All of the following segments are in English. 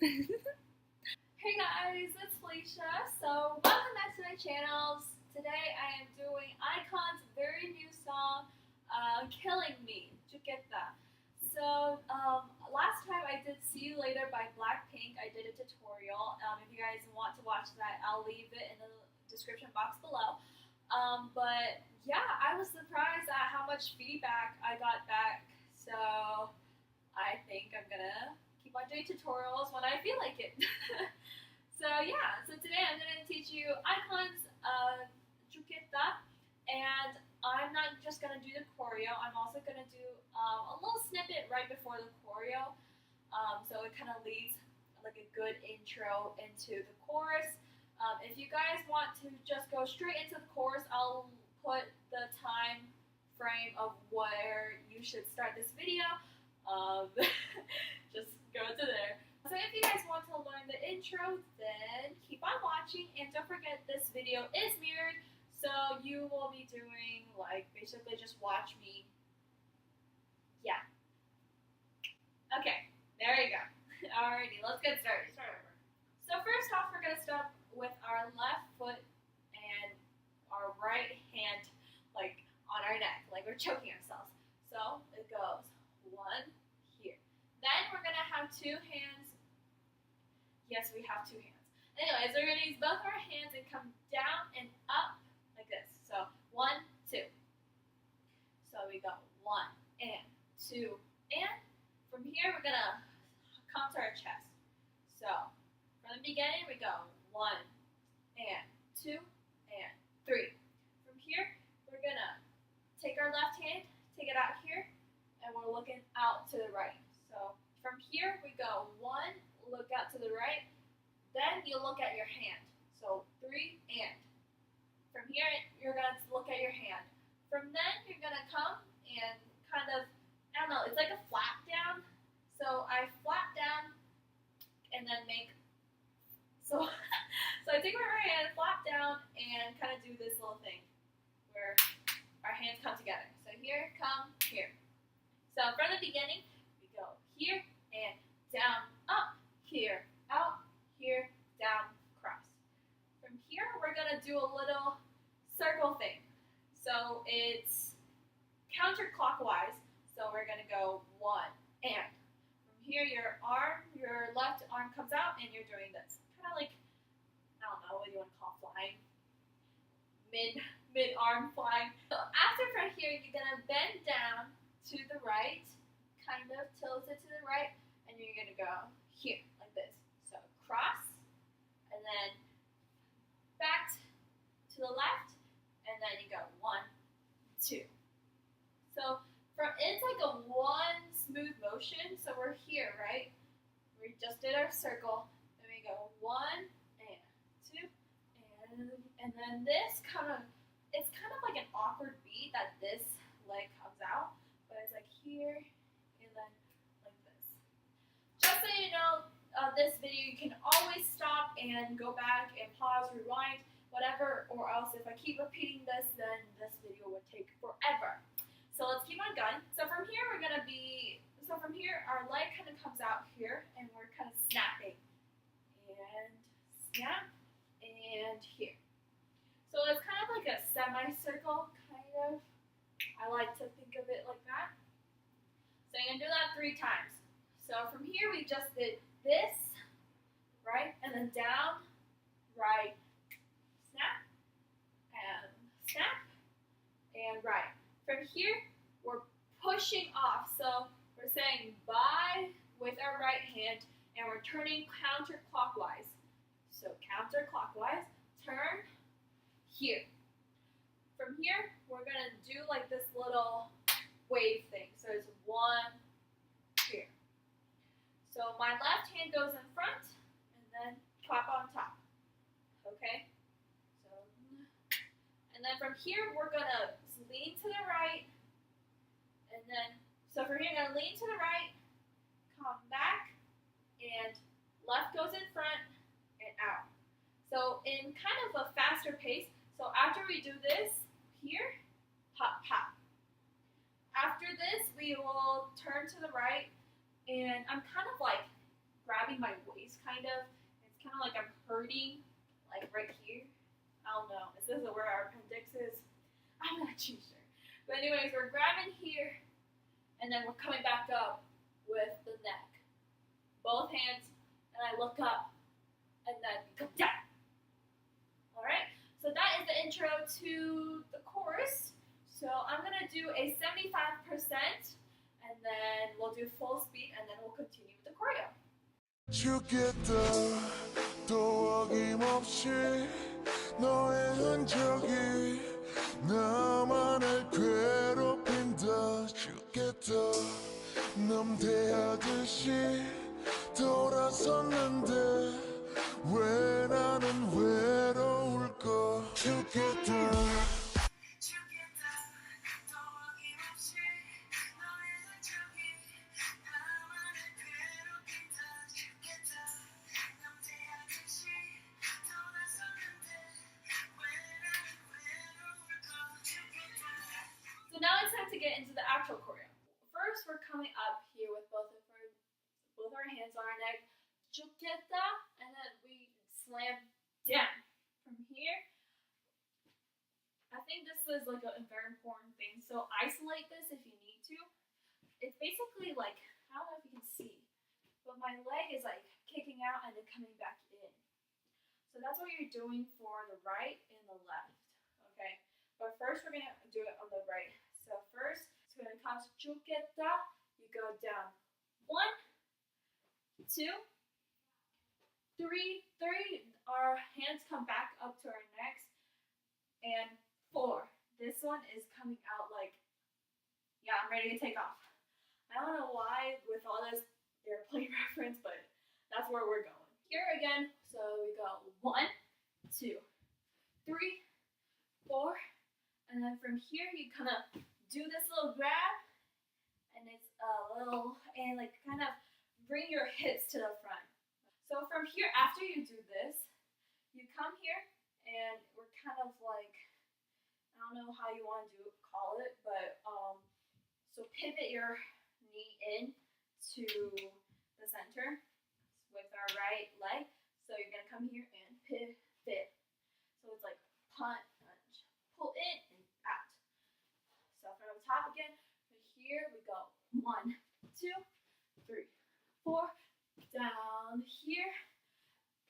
Hey guys, it's Felicia. So welcome back to my channel. Today I am doing IKON's very new song, "Killing Me," Chuketa. So last time I did "See You Later" by Blackpink. I did a tutorial. If you guys want to watch that, I'll leave it in the description box below. But yeah, I was surprised at how much feedback I got back. So I think I'm gonna keep on doing tutorials when I feel like it. So yeah, so today I'm gonna teach you IKON's Chuketa, and I'm not just gonna do the choreo. I'm also gonna do a little snippet right before the choreo, so it kind of leads like a good intro into the chorus. If you guys want to just go straight into the chorus, I'll put the time frame of where you should start this video. Just go to there. So if you guys want to learn the intro, then keep on watching, and don't forget this video is mirrored, so you will be doing like basically just watch me. Yeah. Okay, there you go. Alrighty, let's get started. So first off, we're gonna start with our left foot and our right hand like on our neck, like we're choking ourselves. So it goes one here. Then we're gonna have two hands. Yes, we have two hands. Anyways, we're going to use both of our hands and come down and up like this. So 1, 2. So we go 1 and 2 and from here we're going to come to our chest. So from the beginning we go 1 and 2 and 3. From here we're going to take our left hand, take it out here, and we're looking out to the right. So from here we go 1, look out to the right, then you look at your hand. So 3 and. From here, you're going to look at your hand. From then, you're going to come and kind of, I don't know, it's like a flap down. So I flap down and then make, so I take my right hand, flap down, and kind of do this little thing where our hands come together. So here, come, here. So from the beginning, we go here and down, up, here, out, here, down, cross. From here, we're going to do a little circle thing. So it's counterclockwise. So we're going to go 1 and. From here, your left arm comes out and you're doing this. Kind of like, I don't know what you want to call flying. Mid-arm flying. So after from here, you're going to bend down to the right, kind of tilt it to the right, and you're going to go here, like this. So cross, and then back to the left, and then you go 1, 2. So it's like a one smooth motion. So we're here, right? We just did our circle. Then we go 1 and 2, and then this it's kind of like an awkward beat that this leg comes out, but it's like here and then like this. Just so you know, this video, you can always stop and go back and pause, rewind, whatever, or else if I keep repeating this, then this video would take forever. So let's keep on going. So from here, our leg kind of comes out here, and we're kind of snapping. And snap, and here. So it's kind of like a semicircle, kind of. I like to think of it like that. So you're going to do that 3 times. So from here, we just did this, right, and then down, right, snap, and right. From here, we're pushing off. So we're saying bye with our right hand, and we're turning counterclockwise. So counterclockwise, turn, here. From here, we're going to do like this little wave thing. So it's 1, here. So my left hand goes in front, and then clap on top. Okay? So, and then from here, we're going to lean to the right, and then, so from here, I'm going to lean to the right, come back, and left goes in front, and out. So in kind of a faster pace, so after we do this, here, pop, pop. After this, we will turn to the right, and I'm kind of like grabbing my waist, kind of. It's kind of like I'm hurting, like right here. I don't know. Is this where our appendix is? I'm not too sure. But anyways, we're grabbing here, and then we're coming back up with the neck. Both hands, and I look up, and then go down. All right. So that is the intro to the chorus. So I'm gonna do a 75%, and then we'll do full speed, and then we'll continue with the choreo. 죽겠다 또 어김없이 너의 흔적이 나만을 괴롭힌다 죽겠다 남대하듯이 돌아섰는데 왜 나는 외로울까 죽겠다 So now it's time to get into the actual choreo. First, we're coming up here with both our hands on our neck, and then we slam down. From here, I think this is like a very important thing. So isolate this if you need to. It's basically like, I don't know if you can see, but my leg is like kicking out and then coming back in. So that's what you're doing for the right and the left. Okay. But first we're gonna do it on the right. So first, it's gonna come 죽겠다. You go down. 1, 2, 3. Our hands come back up to our necks. And 4. This one is coming out like, yeah, I'm ready to take off. I don't know why with all this airplane reference, but that's where we're going. Here again, so we go 1, 2, 3, 4. And then from here, you kind of do this little grab, and it's a little, and like kind of bring your hips to the front. So from here, after you do this, you come here, and we're kind of like, I don't know how you want to call it, but so pivot your knee in to the center with our right leg. So you're gonna come here and pivot. So it's like punch, pull in and out. So from the top again, here we go. 1, 2, 3, 4, down here,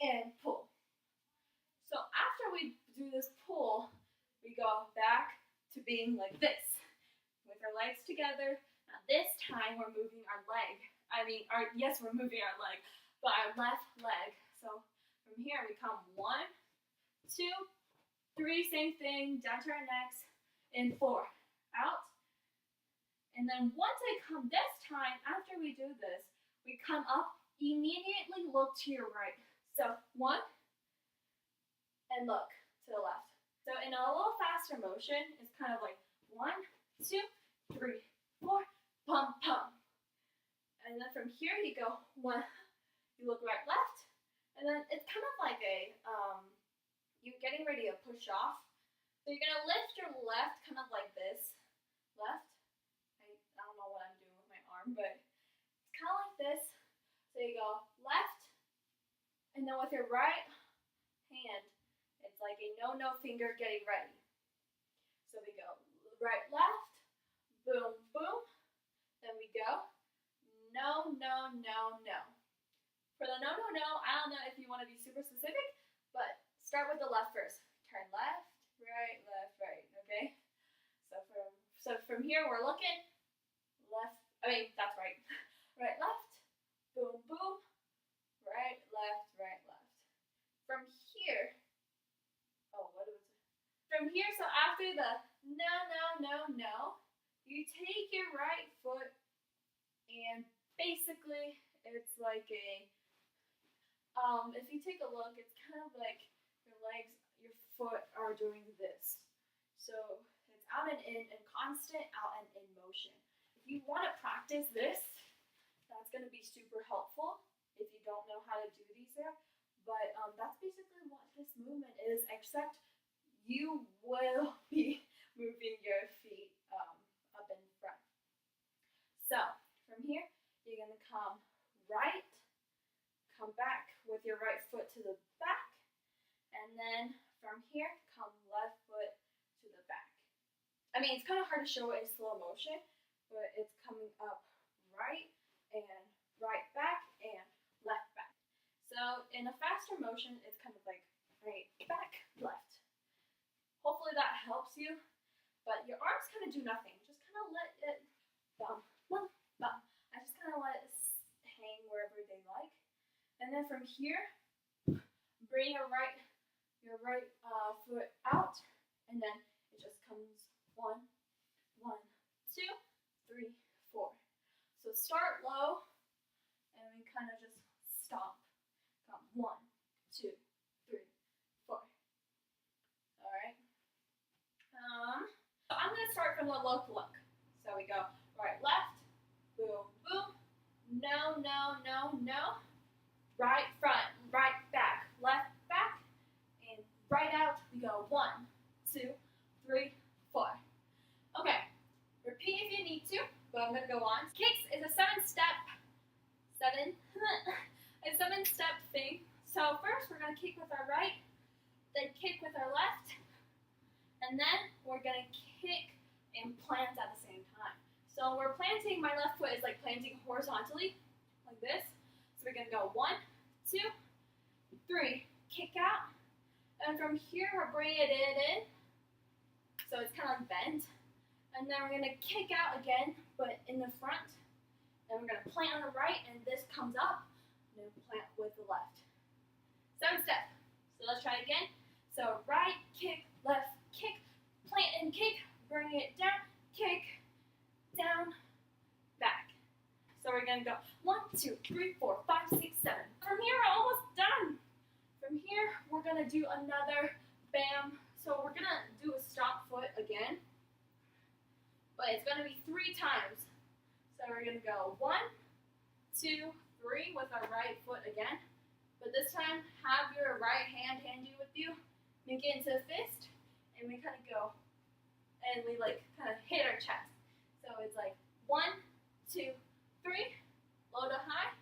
and pull. So after we do this pull, we go back to being like this, with our legs together. Now this time we're moving our leg. Yes, we're moving our leg, but our left leg. So from here we come 1, 2, 3, same thing, down to our necks, and 4, out. And then once I come this time, after we do this, we come up, immediately look to your right. So 1, and look to the left. So in a little faster motion, it's kind of like 1, 2, 3, 4, pump, pump. And then from here you go 1, you look right, left, and then it's kind of like a, you're getting ready to push off. So you're gonna lift your left kind of like this, left. I don't know what I'm doing with my arm, but it's kind of like this. So you go left, and then with your right hand, it's like a no finger getting ready. So we go right, left, boom, boom. Then we go no, no, no, no. For the no, no, no, I don't know if you want to be super specific, but start with the left first. Turn left, right, okay? So from here we're looking left, that's right. Right, left, boom, boom, right, left. From here, From here, so after the no, no, no, no, you take your right foot and basically it's like a, if you take a look, it's kind of like your legs, your foot are doing this. So it's out and in and constant out and in motion. If you want to practice this, that's going to be super helpful if you don't know how to do these there. But that's basically what this movement is, except you will be moving your feet up in front. So from here, you're going to come right, come back with your right foot to the back, and then from here, come left foot to the back. I mean, it's kind of hard to show it in slow motion, but it's coming up right and right back and left back. So in a faster motion, it's kind of like right, back, left. Hopefully that helps you, but your arms kind of do nothing. Just kind of let it bum, bum, bum. I just kind of let it hang wherever they like. And then from here, bring your right foot out, and then it just comes 1, 1, 2, 3, 4. So start low, and we kind of just stomp. Come 1, 2, 3, 4. All right. So I'm gonna start from the look. So we go right, left, boom, boom. No, no, no, no. Right front, right back, left back, and right out. We go 1, 2, 3, 4. Okay. Repeat if you need to, but I'm gonna go on. Kicks is a 7-step thing. So first we're gonna kick with our right, then kick with our left, and then we're gonna kick and plant at the same time. So we're planting, my left foot is like planting horizontally, like this. So we're gonna go 1, 2, 3, kick out, and from here we're bringing it in. So it's kind of like bent. And then we're gonna kick out again, but in the front. And we're gonna plant on the right, and this comes up, and then plant with the left. 7-step. So let's try it again. So right, kick, left, kick, plant and kick, bring it down, kick, down, back. So we're gonna go 1, 2, 3, 4, 5, 6, 7. From here, we're almost done. From here, we're gonna do another bam. So we're gonna do a stop foot again, but it's gonna be 3 times. So we're gonna go 1, 2, 3 with our right foot again. But this time, have your right hand handy with you. Make it into a fist, and we kind of go, and we like kind of hit our chest. So it's like 1, 2, 3, low to high.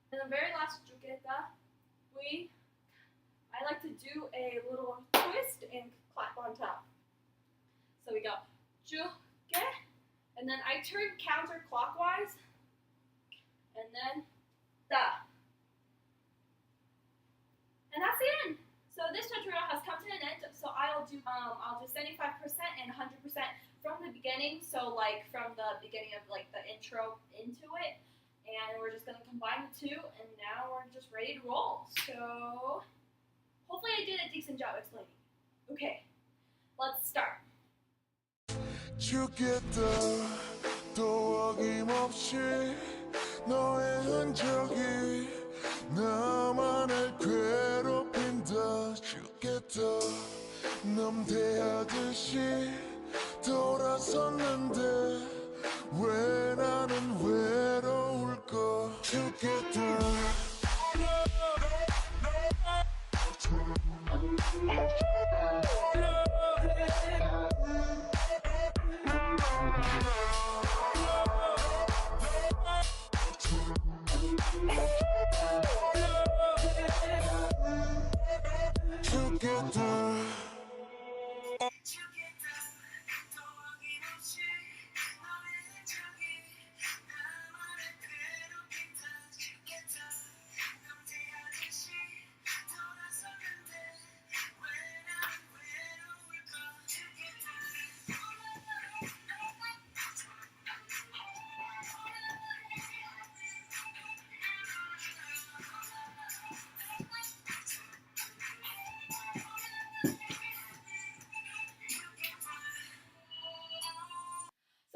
And the very last jugueta, I like to do a little twist and clap on top. So we go jugueta, and then I turn counterclockwise, and then da. And that's the end. So this tutorial has come to an end. So I'll do 75% and 100% from the beginning. So like from the beginning of like the intro into it, and we're just gonna combine the two, and now we're just ready to roll. So hopefully I did a decent job explaining. Okay, let's start. 죽겠다 또 어김없이 너의 흔적이 나만을 괴롭힌다 죽겠다 넘대하듯이 돌아섰는데 왜 나는 외로울까 죽겠다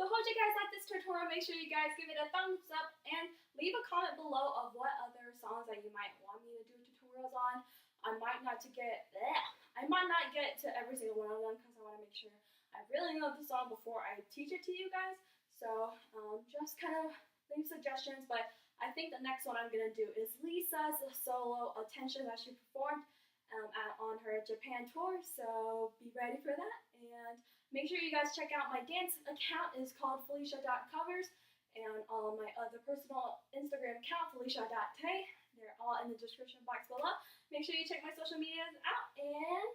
So hope you guys like this tutorial. Make sure you guys give it a thumbs up and leave a comment below of what other songs that you might want me to do tutorials on. I might not get to every single one of them because I want to make sure I really know the song before I teach it to you guys. So just kind of leave suggestions. But I think the next one I'm gonna do is Lisa's solo Attention that she performed on her Japan tour. So be ready for that. And make sure you guys check out my dance account. It's called Felicia.covers, and my other personal Instagram account, Felicia.Tay. They're all in the description box below. Make sure you check my social medias out, and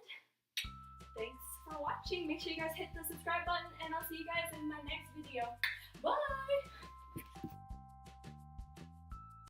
thanks for watching. Make sure you guys hit the subscribe button, and I'll see you guys in my next video.